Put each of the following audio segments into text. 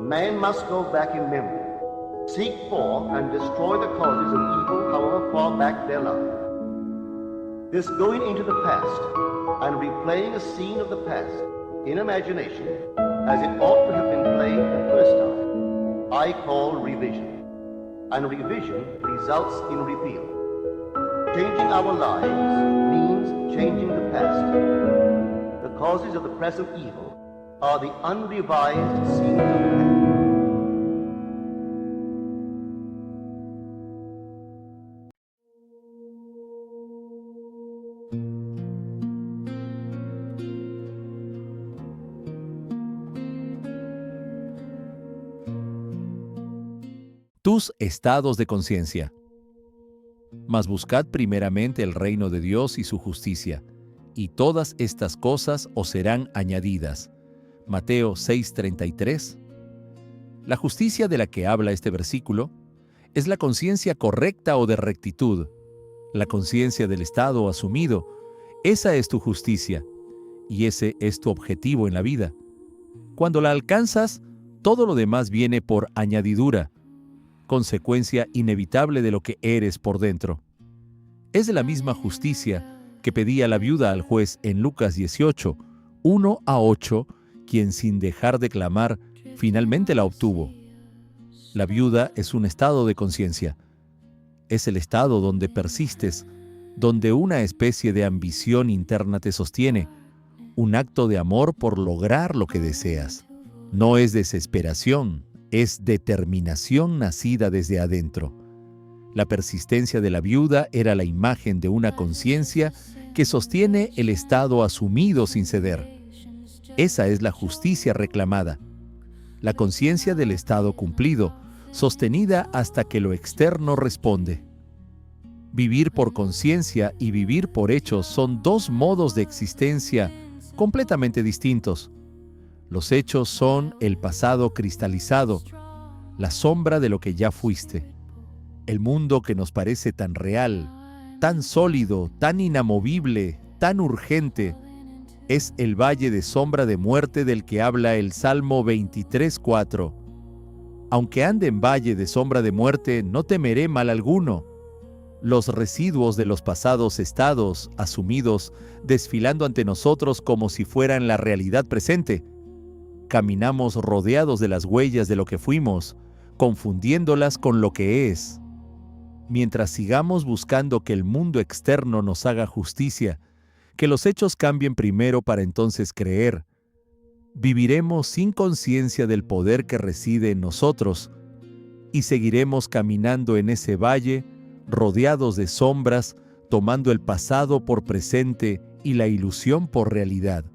Man must go back in memory, seek for and destroy the causes of evil however far back they lie. This going into the past and replaying a scene of the past in imagination as it ought to have been played the first time, I call revision. And revision results in repeal. Changing our lives means changing the past. The causes of the present evil are the unrevised scenes of the past. Tus estados de conciencia. Mas buscad primeramente el reino de Dios y su justicia, y todas estas cosas os serán añadidas. Mateo 6:33. La justicia de la que habla este versículo es la conciencia correcta o de rectitud, la conciencia del estado asumido. Esa es tu justicia, y ese es tu objetivo en la vida. Cuando la alcanzas, todo lo demás viene por añadidura, consecuencia inevitable de lo que eres por dentro. Es de la misma justicia que pedía la viuda al juez en Lucas 18, 1-8, quien sin dejar de clamar, finalmente la obtuvo. La viuda es un estado de conciencia. Es el estado donde persistes, donde una especie de ambición interna te sostiene, un acto de amor por lograr lo que deseas. No es desesperación, es determinación nacida desde adentro. La persistencia de la viuda era la imagen de una conciencia que sostiene el estado asumido sin ceder. Esa es la justicia reclamada, la conciencia del estado cumplido, sostenida hasta que lo externo responde. Vivir por conciencia y vivir por hechos son dos modos de existencia completamente distintos. Los hechos son el pasado cristalizado, la sombra de lo que ya fuiste. El mundo que nos parece tan real, tan sólido, tan inamovible, tan urgente, es el valle de sombra de muerte del que habla el Salmo 23:4. Aunque ande en valle de sombra de muerte, no temeré mal alguno. Los residuos de los pasados estados, asumidos, desfilando ante nosotros como si fueran la realidad presente. Caminamos rodeados de las huellas de lo que fuimos, confundiéndolas con lo que es. Mientras sigamos buscando que el mundo externo nos haga justicia, que los hechos cambien primero para entonces creer, viviremos sin conciencia del poder que reside en nosotros y seguiremos caminando en ese valle, rodeados de sombras, tomando el pasado por presente y la ilusión por realidad.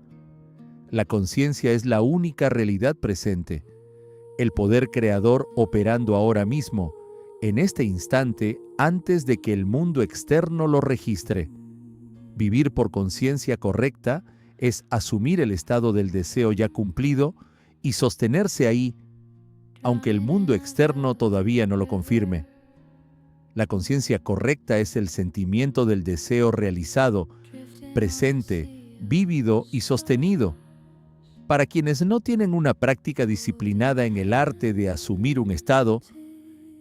La conciencia es la única realidad presente, el poder creador operando ahora mismo, en este instante, antes de que el mundo externo lo registre. Vivir por conciencia correcta es asumir el estado del deseo ya cumplido y sostenerse ahí, aunque el mundo externo todavía no lo confirme. La conciencia correcta es el sentimiento del deseo realizado, presente, vívido y sostenido. Para quienes no tienen una práctica disciplinada en el arte de asumir un estado,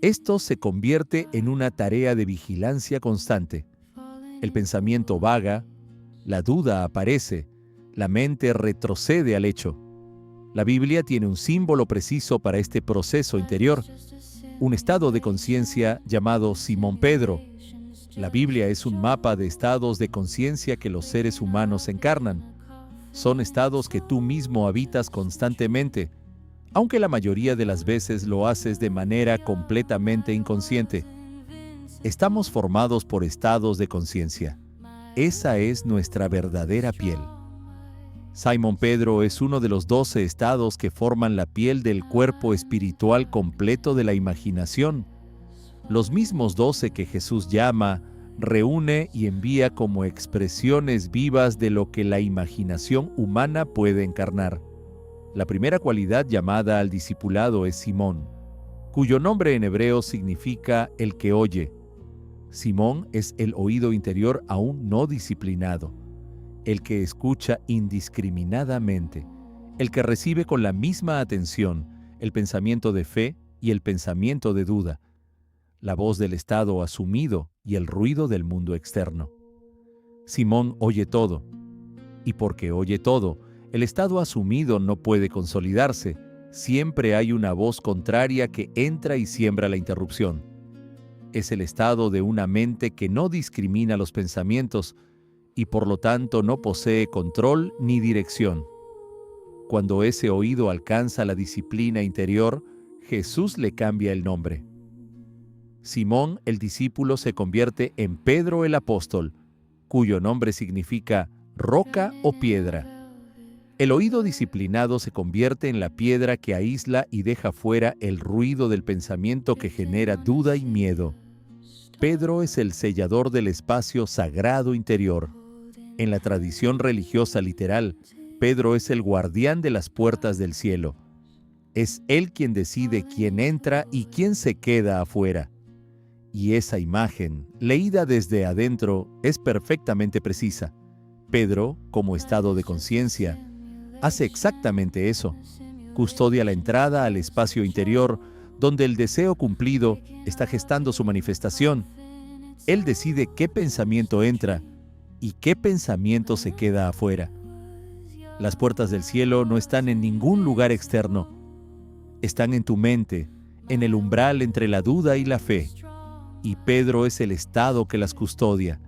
esto se convierte en una tarea de vigilancia constante. El pensamiento vaga, la duda aparece, la mente retrocede al hecho. La Biblia tiene un símbolo preciso para este proceso interior, un estado de conciencia llamado Simón Pedro. La Biblia es un mapa de estados de conciencia que los seres humanos encarnan. Son estados que tú mismo habitas constantemente, aunque la mayoría de las veces lo haces de manera completamente inconsciente. Estamos formados por estados de conciencia. Esa es nuestra verdadera piel. Simón Pedro es uno de los 12 estados que forman la piel del cuerpo espiritual completo de la imaginación. Los mismos 12 que Jesús llama, reúne y envía como expresiones vivas de lo que la imaginación humana puede encarnar. La primera cualidad llamada al discipulado es Simón, cuyo nombre en hebreo significa el que oye. Simón es el oído interior aún no disciplinado, el que escucha indiscriminadamente, el que recibe con la misma atención, el pensamiento de fe y el pensamiento de duda, la voz del estado asumido y el ruido del mundo externo. Simón oye todo, y porque oye todo, el estado asumido no puede consolidarse. Siempre hay una voz contraria que entra y siembra la interrupción. Es el estado de una mente que no discrimina los pensamientos y por lo tanto no posee control ni dirección. Cuando ese oído alcanza la disciplina interior, Jesús le cambia el nombre. Simón el discípulo se convierte en Pedro el apóstol, cuyo nombre significa roca o piedra. El oído disciplinado se convierte en la piedra que aísla y deja fuera el ruido del pensamiento que genera duda y miedo. Pedro es el sellador del espacio sagrado interior. En la tradición religiosa literal, Pedro es el guardián de las puertas del cielo. Es él quien decide quién entra y quién se queda afuera. Y esa imagen, leída desde adentro, es perfectamente precisa. Pedro, como estado de conciencia, hace exactamente eso. Custodia la entrada al espacio interior, donde el deseo cumplido está gestando su manifestación. Él decide qué pensamiento entra y qué pensamiento se queda afuera. Las puertas del cielo no están en ningún lugar externo. Están en tu mente, en el umbral entre la duda y la fe. Y Pedro es el estado que las custodia.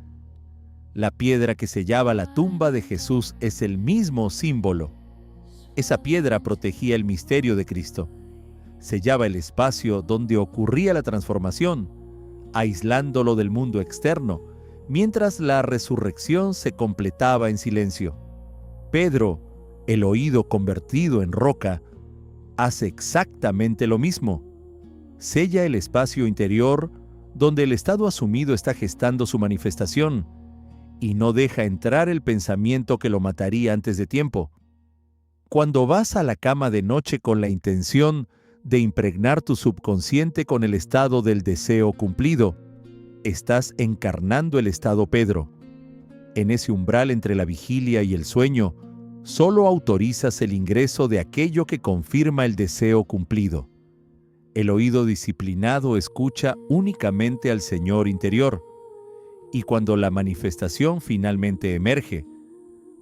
La piedra que sellaba la tumba de Jesús es el mismo símbolo. Esa piedra protegía el misterio de Cristo. Sellaba el espacio donde ocurría la transformación, aislándolo del mundo externo, mientras la resurrección se completaba en silencio. Pedro, el oído convertido en roca, hace exactamente lo mismo. Sella el espacio interior donde el estado asumido está gestando su manifestación y no deja entrar el pensamiento que lo mataría antes de tiempo. Cuando vas a la cama de noche con la intención de impregnar tu subconsciente con el estado del deseo cumplido, estás encarnando el estado Pedro. En ese umbral entre la vigilia y el sueño, solo autorizas el ingreso de aquello que confirma el deseo cumplido. El oído disciplinado escucha únicamente al Señor interior. Y cuando la manifestación finalmente emerge,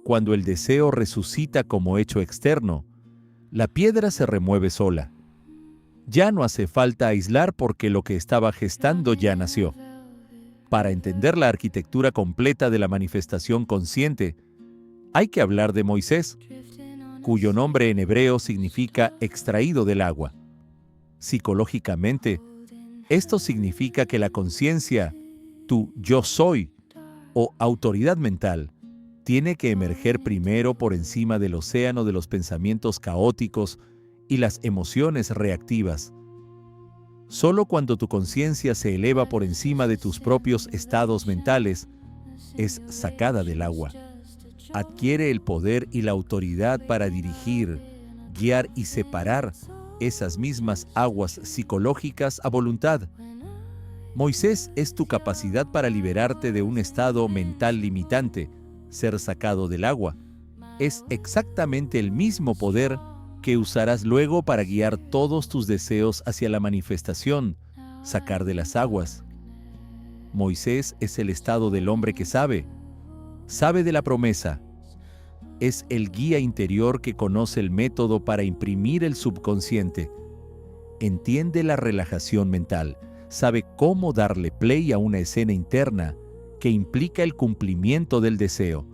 cuando el deseo resucita como hecho externo, la piedra se remueve sola. Ya no hace falta aislar porque lo que estaba gestando ya nació. Para entender la arquitectura completa de la manifestación consciente, hay que hablar de Moisés, cuyo nombre en hebreo significa extraído del agua. Psicológicamente, esto significa que la conciencia, tu yo soy o autoridad mental, tiene que emerger primero por encima del océano de los pensamientos caóticos y las emociones reactivas. Solo cuando tu conciencia se eleva por encima de tus propios estados mentales, es sacada del agua. Adquiere el poder y la autoridad para dirigir, guiar y separar esas mismas aguas psicológicas a voluntad. Moisés es tu capacidad para liberarte de un estado mental limitante, ser sacado del agua. Es exactamente el mismo poder que usarás luego para guiar todos tus deseos hacia la manifestación, sacar de las aguas. Moisés es el estado del hombre que sabe de la promesa. Es el guía interior que conoce el método para imprimir el subconsciente. Entiende la relajación mental, sabe cómo darle play a una escena interna que implica el cumplimiento del deseo.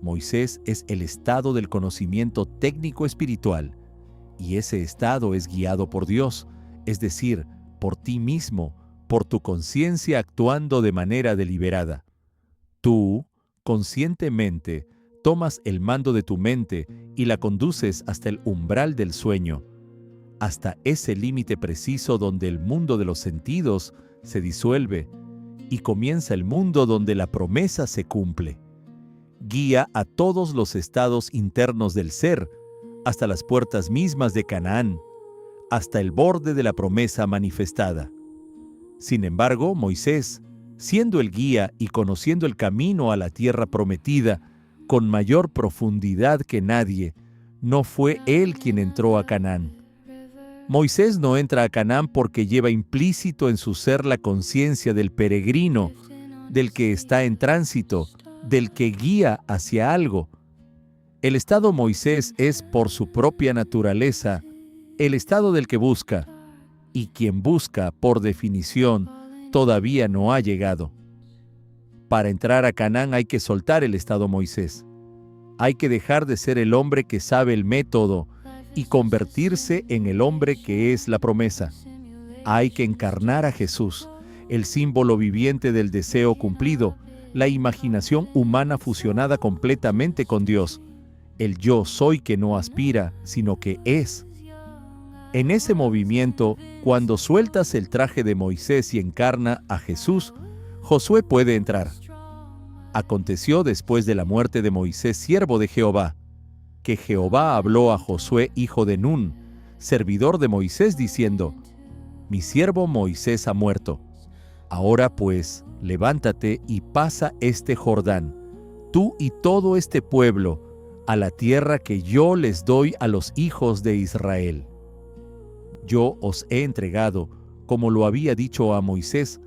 Moisés es el estado del conocimiento técnico espiritual, y ese estado es guiado por Dios, es decir, por ti mismo, por tu conciencia actuando de manera deliberada. Tú, conscientemente, tomas el mando de tu mente y la conduces hasta el umbral del sueño, hasta ese límite preciso donde el mundo de los sentidos se disuelve y comienza el mundo donde la promesa se cumple. Guía a todos los estados internos del ser, hasta las puertas mismas de Canaán, hasta el borde de la promesa manifestada. Sin embargo, Moisés, siendo el guía y conociendo el camino a la tierra prometida con mayor profundidad que nadie, no fue él quien entró a Canaán. Moisés no entra a Canaán porque lleva implícito en su ser la conciencia del peregrino, del que está en tránsito, del que guía hacia algo. El estado Moisés es, por su propia naturaleza, el estado del que busca, y quien busca, por definición, todavía no ha llegado. Para entrar a Canaán hay que soltar el estado Moisés. Hay que dejar de ser el hombre que sabe el método y convertirse en el hombre que es la promesa. Hay que encarnar a Jesús, el símbolo viviente del deseo cumplido, la imaginación humana fusionada completamente con Dios, el yo soy que no aspira, sino que es. En ese movimiento, cuando sueltas el traje de Moisés y encarna a Jesús, Josué puede entrar. Aconteció después de la muerte de Moisés, siervo de Jehová, que Jehová habló a Josué, hijo de Nun, servidor de Moisés, diciendo: Mi siervo Moisés ha muerto. Ahora pues, levántate y pasa este Jordán, tú y todo este pueblo, a la tierra que yo les doy a los hijos de Israel. Yo os he entregado, como lo había dicho a Moisés,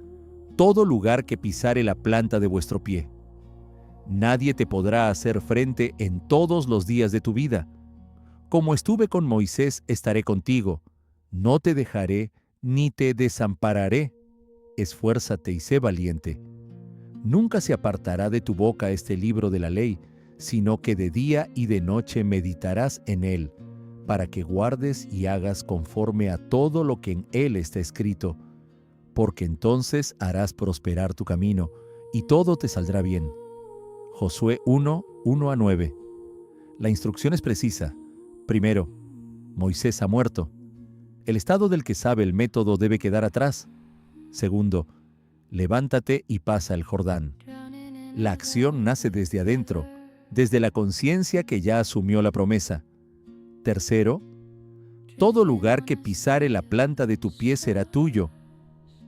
todo lugar que pisare la planta de vuestro pie. Nadie te podrá hacer frente en todos los días de tu vida. Como estuve con Moisés, estaré contigo. No te dejaré ni te desampararé. Esfuérzate y sé valiente. Nunca se apartará de tu boca este libro de la ley, sino que de día y de noche meditarás en él, para que guardes y hagas conforme a todo lo que en él está escrito, porque entonces harás prosperar tu camino, y todo te saldrá bien. Josué 1, 1-9. La instrucción es precisa. Primero, Moisés ha muerto. El estado del que sabe el método debe quedar atrás. Segundo, levántate y pasa el Jordán. La acción nace desde adentro, desde la conciencia que ya asumió la promesa. Tercero, todo lugar que pisare la planta de tu pie será tuyo.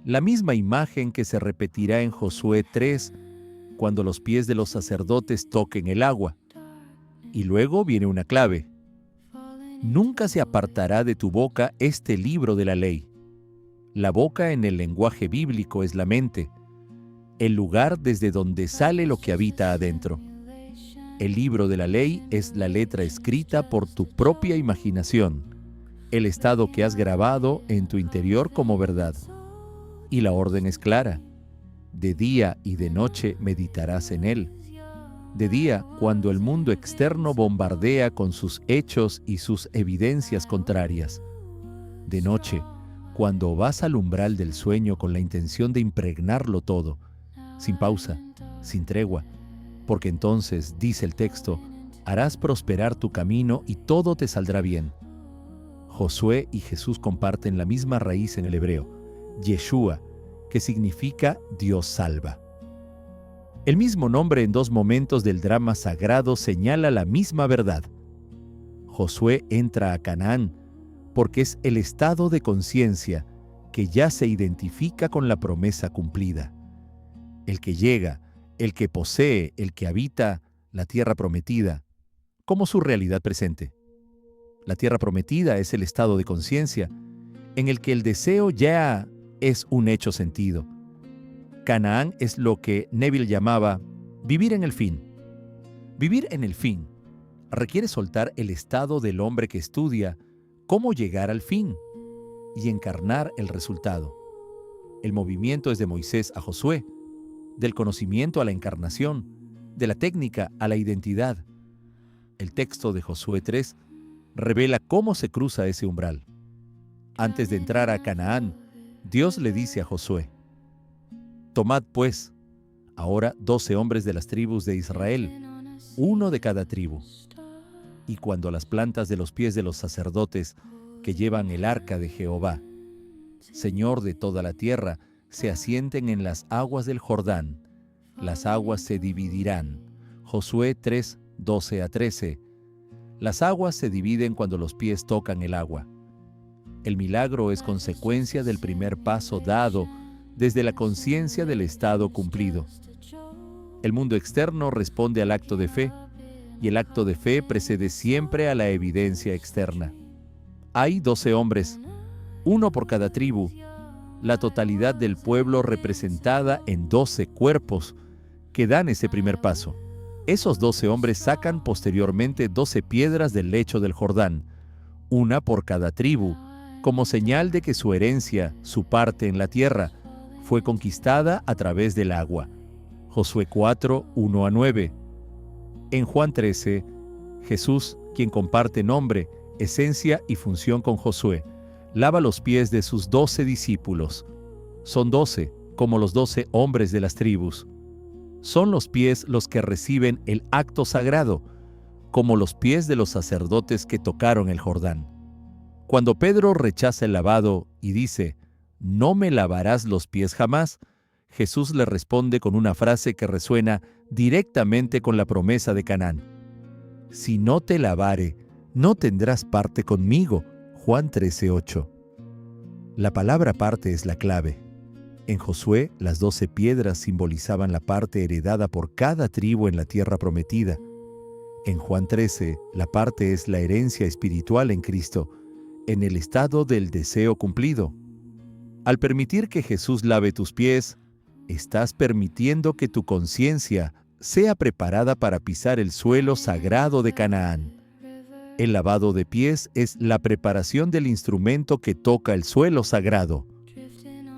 La misma imagen que se repetirá en Josué 3, cuando los pies de los sacerdotes toquen el agua. Y luego viene una clave. Nunca se apartará de tu boca este libro de la ley. La boca en el lenguaje bíblico es la mente, el lugar desde donde sale lo que habita adentro. El libro de la ley es la letra escrita por tu propia imaginación, el estado que has grabado en tu interior como verdad. Y la orden es clara. De día y de noche meditarás en él. De día, cuando el mundo externo bombardea con sus hechos y sus evidencias contrarias. De noche, cuando vas al umbral del sueño con la intención de impregnarlo todo, sin pausa, sin tregua, porque entonces, dice el texto, harás prosperar tu camino y todo te saldrá bien. Josué y Jesús comparten la misma raíz en el hebreo, Yeshua, que significa Dios salva. El mismo nombre en dos momentos del drama sagrado señala la misma verdad. Josué entra a Canaán porque es el estado de conciencia que ya se identifica con la promesa cumplida. El que llega, el que posee, el que habita la tierra prometida, como su realidad presente. La tierra prometida es el estado de conciencia en el que el deseo ya es un hecho sentido. Canaán es lo que Neville llamaba vivir en el fin. Vivir en el fin requiere soltar el estado del hombre que estudia cómo llegar al fin y encarnar el resultado. El movimiento es de Moisés a Josué, del conocimiento a la encarnación, de la técnica a la identidad. El texto de Josué 3 revela cómo se cruza ese umbral. Antes de entrar a Canaán, Dios le dice a Josué: Tomad pues, ahora 12 hombres de las tribus de Israel, uno de cada tribu. Y cuando las plantas de los pies de los sacerdotes que llevan el arca de Jehová, Señor de toda la tierra, se asienten en las aguas del Jordán, las aguas se dividirán. Josué 3, 12-13. Las aguas se dividen cuando los pies tocan el agua. El milagro es consecuencia del primer paso dado desde la conciencia del estado cumplido. El mundo externo responde al acto de fe, y el acto de fe precede siempre a la evidencia externa. Hay 12 hombres, uno por cada tribu, la totalidad del pueblo representada en 12 cuerpos que dan ese primer paso. Esos 12 hombres sacan posteriormente 12 piedras del lecho del Jordán, una por cada tribu, como señal de que su herencia, su parte en la tierra, fue conquistada a través del agua. Josué 4, 1-9. En Juan 13, Jesús, quien comparte nombre, esencia y función con Josué, lava los pies de sus 12 discípulos. Son 12, como los 12 hombres de las tribus. Son los pies los que reciben el acto sagrado, como los pies de los sacerdotes que tocaron el Jordán. Cuando Pedro rechaza el lavado y dice, «No me lavarás los pies jamás», Jesús le responde con una frase que resuena directamente con la promesa de Canaán. «Si no te lavare, no tendrás parte conmigo». Juan 13:8. La palabra parte es la clave. En Josué, las 12 piedras simbolizaban la parte heredada por cada tribu en la tierra prometida. En Juan 13, la parte es la herencia espiritual en Cristo, en el estado del deseo cumplido. Al permitir que Jesús lave tus pies, estás permitiendo que tu conciencia sea preparada para pisar el suelo sagrado de Canaán. El lavado de pies es la preparación del instrumento que toca el suelo sagrado.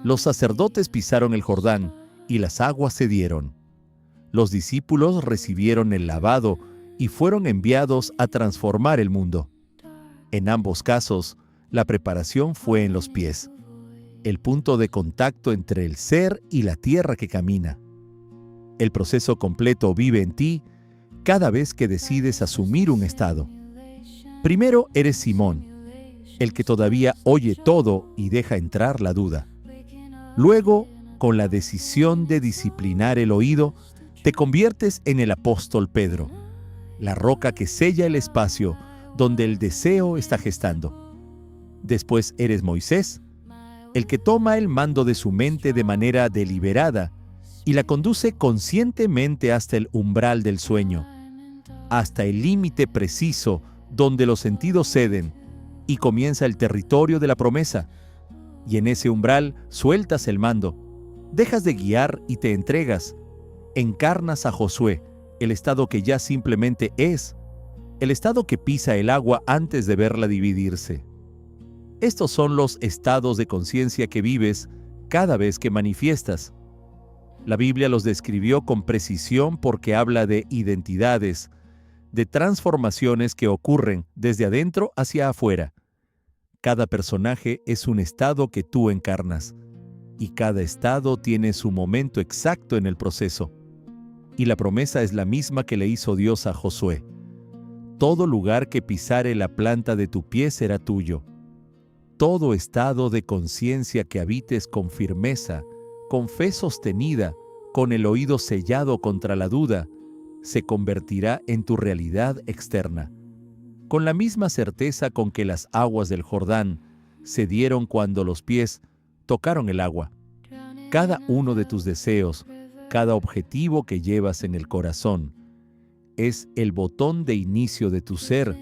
Los sacerdotes pisaron el Jordán y las aguas cedieron. Los discípulos recibieron el lavado y fueron enviados a transformar el mundo. En ambos casos, la preparación fue en los pies, el punto de contacto entre el ser y la tierra que camina. El proceso completo vive en ti cada vez que decides asumir un estado. Primero eres Simón, el que todavía oye todo y deja entrar la duda. Luego, con la decisión de disciplinar el oído, te conviertes en el apóstol Pedro, la roca que sella el espacio donde el deseo está gestando. Después eres Moisés, el que toma el mando de su mente de manera deliberada y la conduce conscientemente hasta el umbral del sueño, hasta el límite preciso donde los sentidos ceden y comienza el territorio de la promesa. Y en ese umbral sueltas el mando, dejas de guiar y te entregas. Encarnas a Josué, el estado que ya simplemente es, el estado que pisa el agua antes de verla dividirse. Estos son los estados de conciencia que vives cada vez que manifiestas. La Biblia los describió con precisión porque habla de identidades, de transformaciones que ocurren desde adentro hacia afuera. Cada personaje es un estado que tú encarnas, y cada estado tiene su momento exacto en el proceso. Y la promesa es la misma que le hizo Dios a Josué. Todo lugar que pisare la planta de tu pie será tuyo. Todo estado de conciencia que habites con firmeza, con fe sostenida, con el oído sellado contra la duda, se convertirá en tu realidad externa. Con la misma certeza con que las aguas del Jordán cedieron cuando los pies tocaron el agua. Cada uno de tus deseos, cada objetivo que llevas en el corazón, es el botón de inicio de tu ser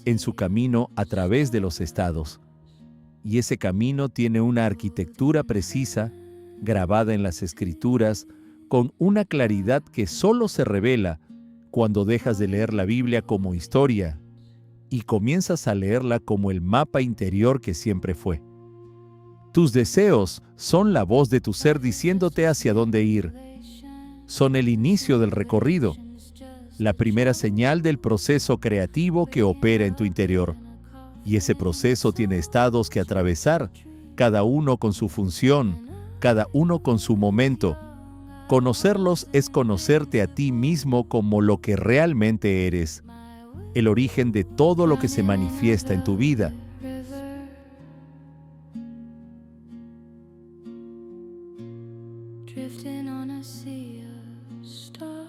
en su camino a través de los estados. Y ese camino tiene una arquitectura precisa, grabada en las Escrituras, con una claridad que solo se revela cuando dejas de leer la Biblia como historia y comienzas a leerla como el mapa interior que siempre fue. Tus deseos son la voz de tu ser diciéndote hacia dónde ir. Son el inicio del recorrido, la primera señal del proceso creativo que opera en tu interior. Y ese proceso tiene estados que atravesar, cada uno con su función, cada uno con su momento. Conocerlos es conocerte a ti mismo como lo que realmente eres, el origen de todo lo que se manifiesta en tu vida. Drifting on a sea of stars.